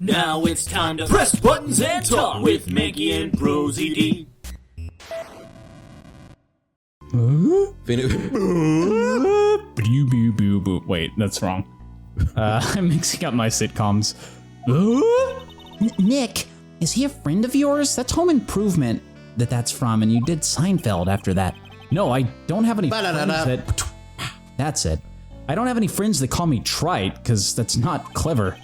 Now it's time to press buttons and talk with Manky and ProZD. Wait, that's wrong. I'm mixing up my sitcoms. Nick, is he a friend of yours? That's Home Improvement that's from, and you did Seinfeld after that. No, I don't have any friends that... That's it. I don't have any friends that call me trite, because that's not clever.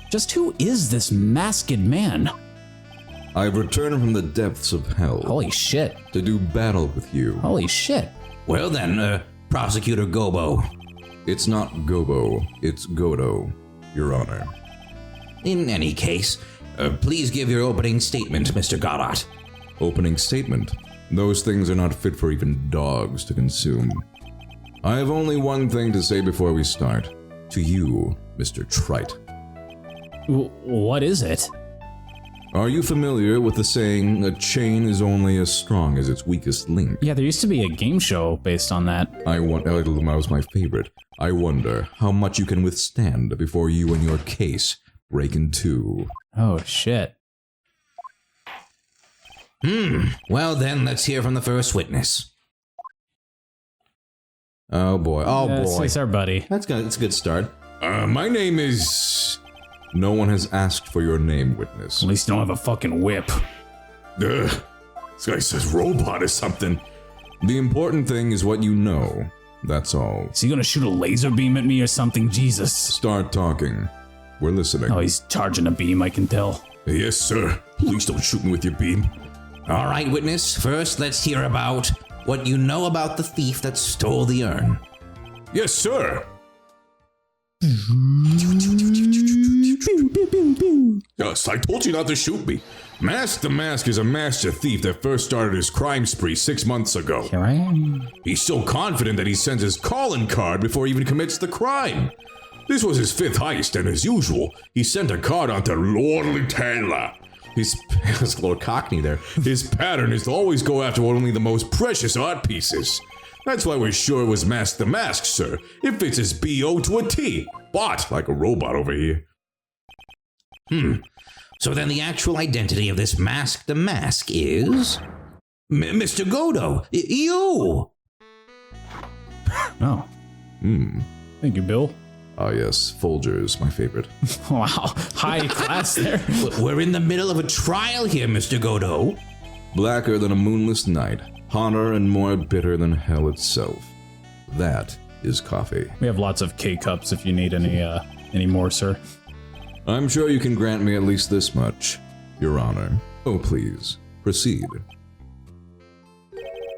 Just who is this masked man? I've returned from the depths of hell. Holy shit. To do battle with you. Holy shit. Well then, Prosecutor Gobo. It's not Gobo, it's Godo, Your Honor. In any case, please give your opening statement, Mr. Goddard. Opening statement. Those things are not fit for even dogs to consume. I have only one thing to say before we start. To you, Mr. Trite. What is it? Are you familiar with the saying, a chain is only as strong as its weakest link? Yeah, there used to be a game show based on that. That was my favorite. I wonder how much you can withstand before you and your case break in two. Oh, shit. Well then, let's hear from the first witness. Oh boy, It's our buddy. That's good, it's a good start. My name is... No one has asked for your name, witness. At least you don't have a fucking whip. This guy says robot or something. The important thing is what you know. That's all. Is he gonna shoot a laser beam at me or something? Jesus. Start talking. We're listening. Oh, he's charging a beam, I can tell. Yes, sir. Please don't shoot me with your beam. All right, witness, first let's hear about what you know about the thief that stole the urn. Yes, sir. Yes, I told you not to shoot me. Mask the Mask is a master thief that first started his crime spree 6 months ago. Here I am. He's so confident that he sends his calling card before he even commits the crime. This was his 5th heist, and as usual, he sent a card onto Lordly Taylor. That's a little cockney there. His pattern is to always go after only the most precious art pieces. That's why we're sure it was Mask the Mask, sir. It fits his B.O. to a T. Bought like a robot over here. So then the actual identity of this Mask the Mask is... Mr. Godo, you! Oh. Thank you, Bill. Ah yes, Folger's my favorite. Wow, high class there. We're in the middle of a trial here, Mr. Godo. Blacker than a moonless night, hotter and more bitter than hell itself. That is coffee. We have lots of K-cups if you need any more, sir. I'm sure you can grant me at least this much, Your Honor. Oh, please, proceed.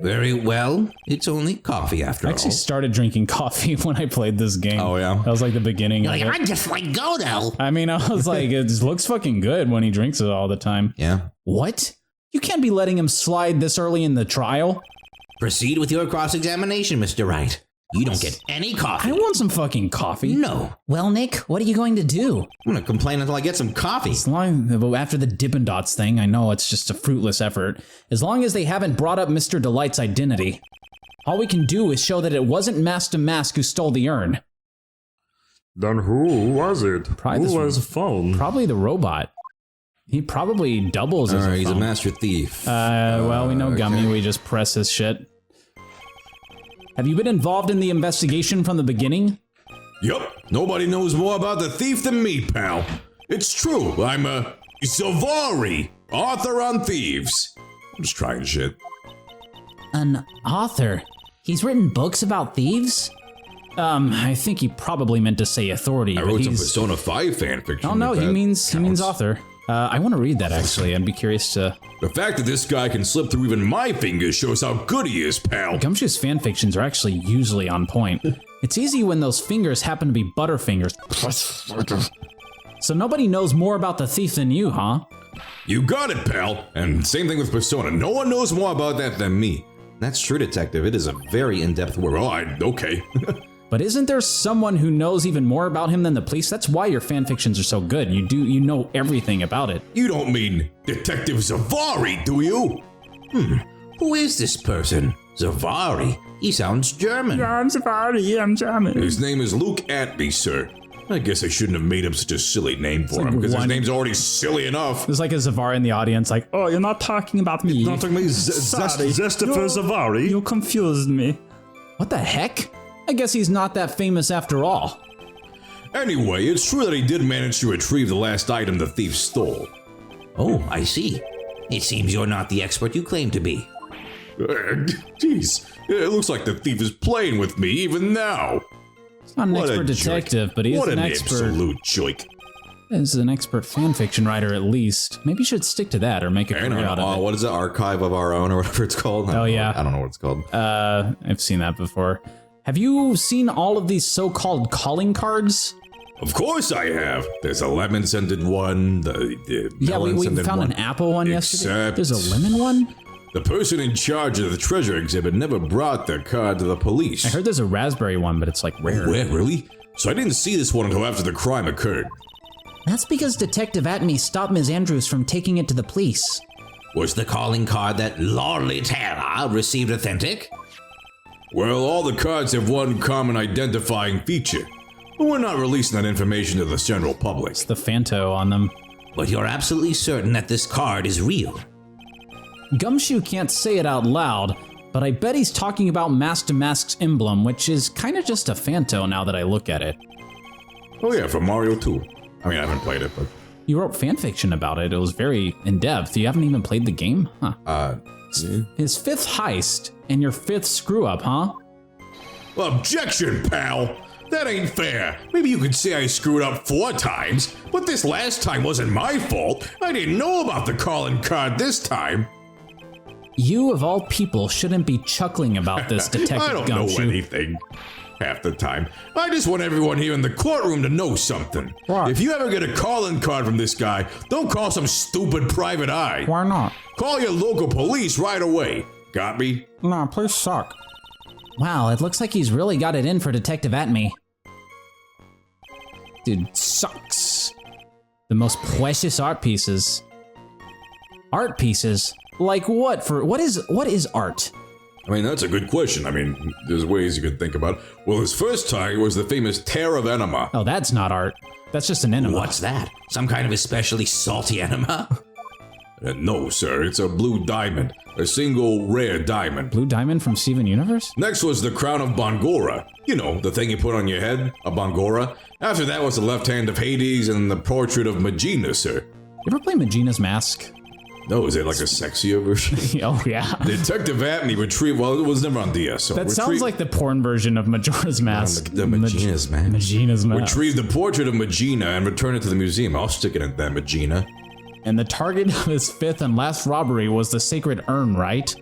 Very well. It's only coffee after I all. actually started drinking coffee when I played this game. Oh, yeah? That was like the beginning of it. I just like Godo. I mean, I was like, it looks fucking good when he drinks it all the time. Yeah. What? You can't be letting him slide this early in the trial. Proceed with your cross-examination, Mr. Wright. You don't get any coffee. I want some fucking coffee. No. Well, Nick, what are you going to do? I'm gonna complain until I get some coffee. As long, after the Dippin' Dots thing, I know it's just a fruitless effort. As long as they haven't brought up Mr. Delight's identity. All we can do is show that it wasn't Master Mask who stole the urn. Then who was it? Probably Who was the phone? Probably the robot. He probably doubles as a He's a phone. master thief. Well, we know Gummy, okay. we just press his shit. Have you been involved in the investigation from the beginning? Yup, nobody knows more about the thief than me, pal. It's true, I'm a Zavari, author on thieves. I'm just trying shit. An author? He's written books about thieves? I think he probably meant to say authority. I but wrote some he's... Persona 5 fanfiction. Oh no, if he that means counts. author. I want to read that actually. I'd be curious to. The fact that this guy can slip through even my fingers shows how good he is, pal. Gumshoe's fanfictions are actually usually on point. It's easy when those fingers happen to be butterfingers. So nobody knows more about the thief than you, huh? You got it, pal. And same thing with Persona. No one knows more about that than me. That's true, Detective. It is a very in-depth work. Oh, okay. But isn't there someone who knows even more about him than the police? That's why your fanfictions are so good. You know everything about it. You don't mean Detective Zavari, do you? Who is this person? Zavari? He sounds German. I'm Zavari, I'm German. His name is Luke Atby, sir. I guess I shouldn't have made up such a silly name for him, because his name's already silly enough. There's like a Zavari in the audience, like, oh, you're not talking about me. Not talking about Zestifer Zavari. You confused me. What the heck? I guess he's not that famous after all. Anyway, it's true that he did manage to retrieve the last item the thief stole. Oh, I see. It seems you're not the expert you claim to be. Jeez, it looks like the thief is playing with me even now. He's not an expert detective, but he is an expert. What an absolute joke. He's an expert fanfiction writer at least. Maybe you should stick to that or make a career out of it. What is it? Archive of Our Own or whatever it's called? Oh, yeah. I don't know what it's called. I've seen that before. Have you seen all of these so-called calling cards? Of course I have. There's a lemon-scented one, the Yeah, we melon-scented found one. an apple one yesterday. Except There's a lemon one? the person in charge of the treasure exhibit never brought their card to the police. I heard there's a raspberry one, but it's like rare. Where, really? So I didn't see this one until after the crime occurred. That's because Detective Atme stopped Ms. Andrews from taking it to the police. Was the calling card that Lordly Taylor received authentic? Well, all the cards have one common identifying feature, but we're not releasing that information to the general public. It's the Fanto on them. But you're absolutely certain that this card is real. Gumshoe can't say it out loud, but I bet he's talking about Master Mask's emblem, which is kind of just a Fanto now that I look at it. Oh yeah, from Mario 2. I mean, I haven't played it, but... You wrote fanfiction about it. It was very in-depth. You haven't even played the game? Huh. His fifth heist and your fifth screw-up, huh? Objection, pal! That ain't fair. Maybe you could say I screwed up 4 times, but this last time wasn't my fault. I didn't know about the calling card this time. You, of all people, shouldn't be chuckling about this, Detective I don't Gumshoe. know anything. Half the time. I just want everyone here in the courtroom to know something. What? If you ever get a calling card from this guy, don't call some stupid private eye. Why not? Call your local police right away. Got me? Nah, please suck. Wow, it looks like he's really got it in for Detective Atme. Dude sucks. The most precious art pieces. Art pieces? Like what? What is art? I mean, that's a good question. I mean, there's ways you could think about it. Well, his first target was the famous tear of enema. Oh, that's not art. That's just an enema. What's that? Some kind of especially salty enema? No, sir, it's a blue diamond. A single rare diamond. Blue diamond from Steven Universe? Next was the crown of Bangora. You know, the thing you put on your head, a Bangora. After that was the left hand of Hades and the portrait of Magina, sir. You ever play Magina's Mask? No, is it like a sexier version? Oh, yeah. Detective Atme retrieved, well, it was never on DS, so That sounds like the porn version of Majora's Mask. The Magina's Mask. Magina's Mask. retrieved the portrait of Magina and returned it to the museum. I'll stick it in that Magina. And the target of his fifth and last robbery was the sacred urn, right?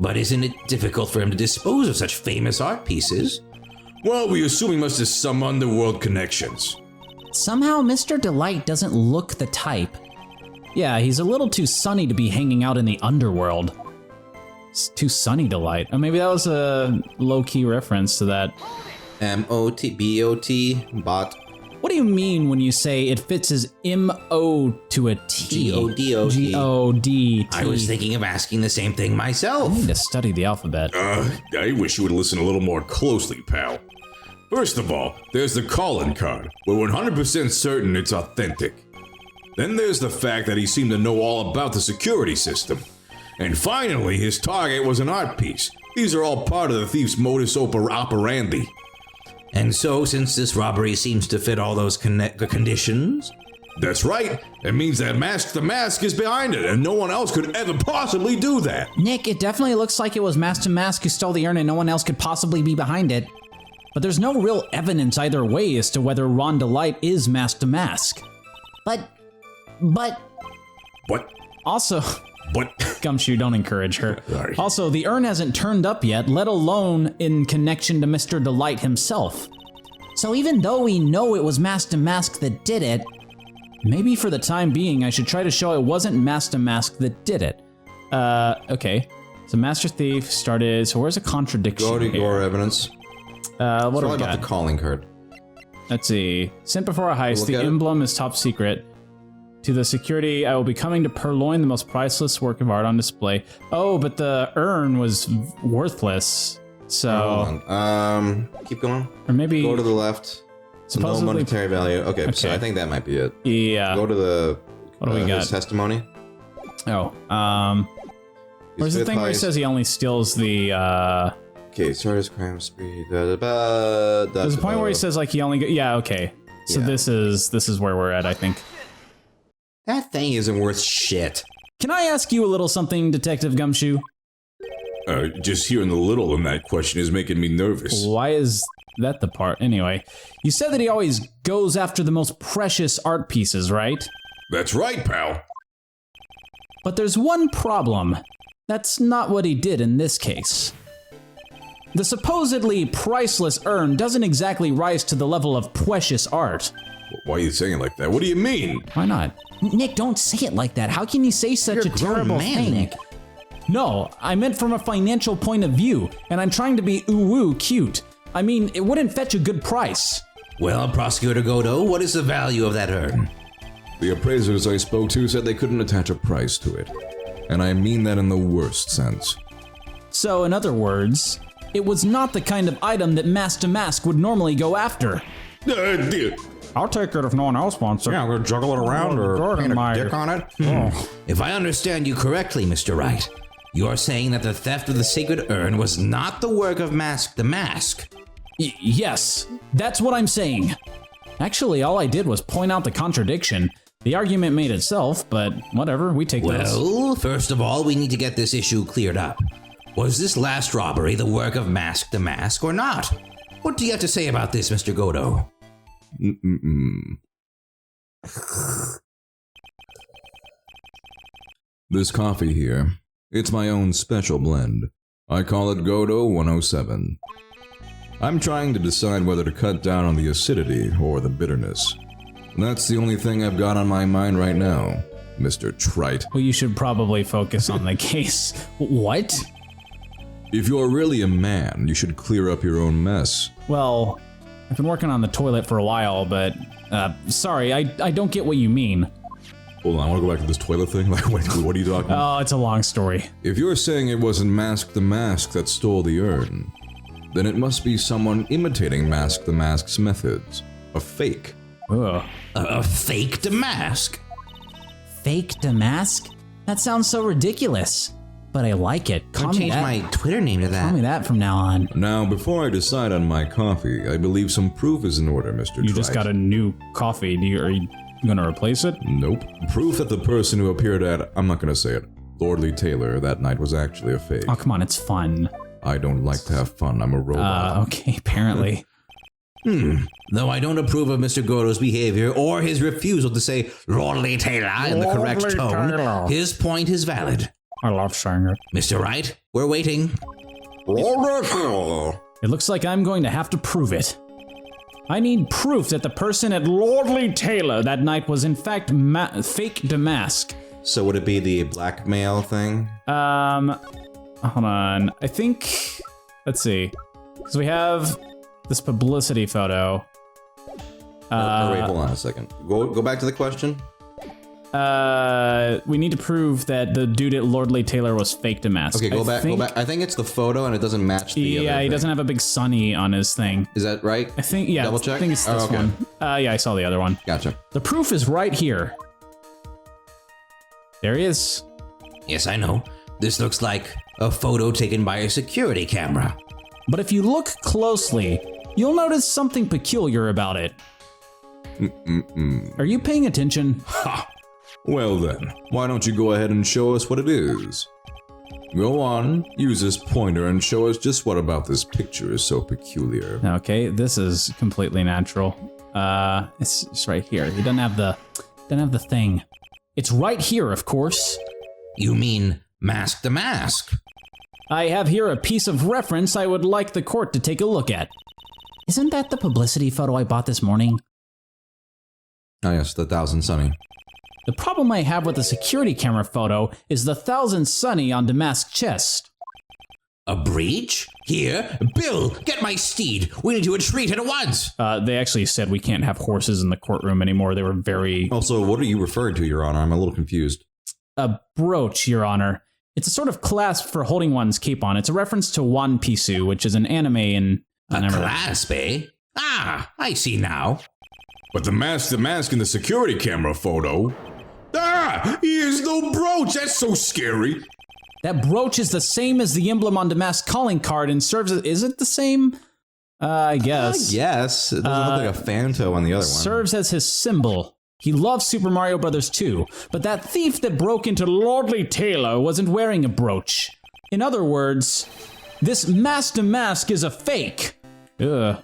But isn't it difficult for him to dispose of such famous art pieces? Well, we assume he must have some underworld connections. Somehow, Mr. Delight doesn't look the type. Yeah, he's a little too sunny to be hanging out in the underworld. It's too sunny to light. Oh, maybe that was a low-key reference to that. M-O-T-B-O-T, bot. What do you mean when you say it fits as M-O to a T? G-O-D-O-T. G-O-D-T. I was thinking of asking the same thing I myself. need to study the alphabet. I wish you would listen a little more closely, pal. First of all, there's the calling card. We're 100% certain it's authentic. Then there's the fact that he seemed to know all about the security system. And finally, his target was an art piece. These are all part of the thief's modus operandi. And so, since this robbery seems to fit all those conditions, That's right. It means that Mask the Mask is behind it, and no one else could ever possibly do that. Nick, it definitely looks like it was Master Mask who stole the urn and no one else could possibly be behind it. But there's no real evidence either way as to whether Ron Delight is Master Mask. But... What? Also, What? Gumshoe, don't encourage her. Sorry. Also, the urn hasn't turned up yet, let alone in connection to Mr. Delight himself. So even though we know it was Master Mask that did it, Maybe for the time being, I should try to show it wasn't Master Mask that did it. Okay. So Master Thief started, so where's a contradiction Gordy here? Gore evidence. What do It's we all about got? the calling card. Let's see. Sent before a heist, Look the at it. emblem is top secret. To the security, I will be coming to purloin the most priceless work of art on display. Oh, but the urn was worthless. So, Hold on. Keep going. or maybe, Go to the left. Supposedly, no monetary value. Okay, so I think that might be it. Yeah. Go to the What do we got? his testimony. Oh, where's the fifth thing where he highest- says he only steals the, Okay, started crime spree. there's a point where he says like he only, yeah, okay. So Yeah. this is where we're at, I think. that thing isn't worth shit. Can I ask you a little something, Detective Gumshoe? Just hearing the little in that question is making me nervous. Why is that the part? Anyway, you said that he always goes after the most precious art pieces, right? That's right, pal. But there's one problem. That's not what he did in this case. The supposedly priceless urn doesn't exactly rise to the level of precious art. Why are you saying it like that? What do you mean? Why not? Nick, don't say it like that. How can you say such You're a a grown terrible man, thing? Nick. No, I meant from a financial point of view, and I'm trying to be ooh-woo cute. I mean, it wouldn't fetch a good price. Well, Prosecutor Godo, what is the value of that urn? The appraisers I spoke to said they couldn't attach a price to it. And I mean that in the worst sense. So, in other words, it was not the kind of item that Mask to Mask would normally go after. I'll take it if no one else wants it. I'm gonna juggle it around or paint a dick on it. If I understand you correctly, Mr. Wright, you're saying that the theft of the sacred urn was not the work of Mask the Mask. Yes, that's what I'm saying. Actually, all I did was point out the contradiction. The argument made itself, but whatever, we take those. Well, first of all, we need to get this issue cleared up. Was this last robbery the work of Mask the Mask or not? What do you have to say about this, Mr. Godo? This coffee here, it's my own special blend. I call it Godo 107. I'm trying to decide whether to cut down on the acidity or the bitterness. That's the only thing I've got on my mind right now, Mr. Trite. Well, you should probably focus on the case. What? If you're really a man, you should clear up your own mess. Well, I've been working on the toilet for a while, but, sorry, I don't get what you mean. Hold on, I want to go back to this toilet thing. Like, wait, what are you talking about? Oh, it's a long story. If you're saying it wasn't Mask the Mask that stole the urn, then it must be someone imitating Mask the Mask's methods. A fake. Ugh. A fake the mask? Fake Damask? That sounds so ridiculous. But I like it. I'll Call me change that. my Twitter name to Call me that. that from now on. Now, before I decide on my coffee, I believe some proof is in order, Mr. You just got a new coffee. Are you gonna replace it? Nope. Proof that the person who appeared at, I'm not gonna say it, Lordly Taylor that night was actually a fake. Oh, come on, it's fun. I don't like to have fun, I'm a robot. Okay, apparently. Though I don't approve of Mr. Godo's behavior or his refusal to say Lordly Taylor in the correct Lordly tone, Taylor. his point is valid. I love saying it. Mr. Wright, we're waiting. It looks like I'm going to have to prove it. I need proof that the person at Lordly Taylor that night was in fact fake Damask. So would it be the blackmail thing? Hold on. I think, let's see. Because we have this publicity photo. Or wait, hold on a second. Go back to the question. We need to prove that the dude at Lordly Taylor was fake Damask. Okay, go back. I think it's the photo and it doesn't match the other Yeah, he thing. doesn't have a big sunny on his thing. Is that right? I think, yeah, Double check? I think it's this Oh, okay. one. Yeah, I saw the other one. Gotcha. The proof is right here. There he is. Yes, I know. This looks like a photo taken by a security camera. But if you look closely, you'll notice something peculiar about it. Are you paying attention? Well then, why don't you go ahead and show us what it is? Go on, use this pointer and show us just what about this picture is so peculiar. Okay, this is completely natural. It's right here. He doesn't have the thing. It's right here, of course. You mean Mask the Mask? I have here a piece of reference I would like the court to take a look at. Isn't that the publicity photo I bought this morning? Oh yes, the Thousand Sunny. The problem I have with the security camera photo is the 1000 Sunny on Damask's chest. A breach? Here, Bill, get my steed. We need to retreat at once. They actually said we can't have horses in the courtroom anymore. They were very... Also, what are you referring to, Your Honor? I'm a little confused. A brooch, Your Honor. It's a sort of clasp for holding one's cape on. It's a reference to One Piece, which is an anime in... A clasp, eh? Ah, I see now. But the mask in the security camera photo. Ah! He has no brooch! That's so scary! That brooch is the same as the emblem on the mask calling card and serves as... Is it the same? I guess. Yes. It doesn't look like a Phanto on the other one. Serves as his symbol. He loves Super Mario Bros. 2, but that thief that broke into Lordly Taylor wasn't wearing a brooch. In other words, this mask to mask is a fake. Ugh.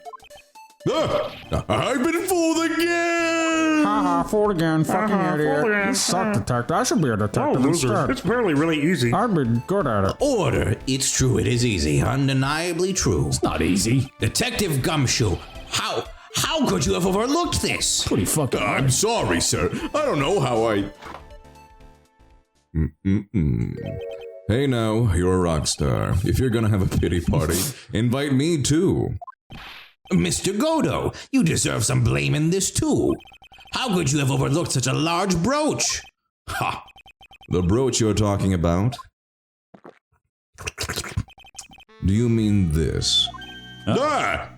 I've been fooled again! Haha, fooled again, fucking idiot. You suck, detective. I should be a detective instead. It's apparently really easy. I'd be good at it. Order. It's true. It is easy. Undeniably true. Not easy. Detective Gumshoe, how could you have overlooked this? Pretty fucking I'm sorry, sir. I don't know how I... Hey now, you're a rock star. If you're gonna have a pity party, invite me too. Mr. Godo, you deserve some blame in this too. How could you have overlooked such a large brooch? Ha! The brooch you're talking about? Do you mean this? Ah!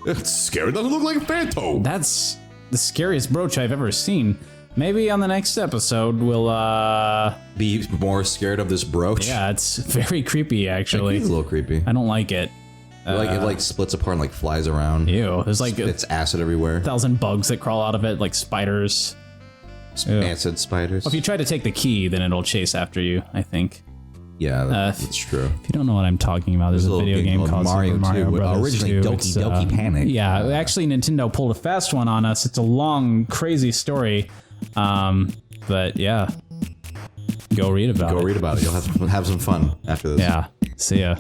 It's scary. It doesn't look like a Phantom. That's the scariest brooch I've ever seen. Maybe on the next episode we'll, Be more scared of this brooch? Yeah, it's very creepy, actually. It's a little creepy. I don't like it. It like splits apart and like flies around. Ew, there's like It's acid everywhere. 1,000 bugs that crawl out of it, like spiders. Ew. Acid spiders. Well, if you try to take the key, then it'll chase after you, I think. Yeah, that's true. If you don't know what I'm talking about, there's a video game called Super Mario Bros. Originally 2. Doki Doki Panic. Yeah, actually Nintendo pulled a fast one on us. It's a long, crazy story. But yeah, go read about it. Go read about it. You'll have some fun after this. Yeah, see ya.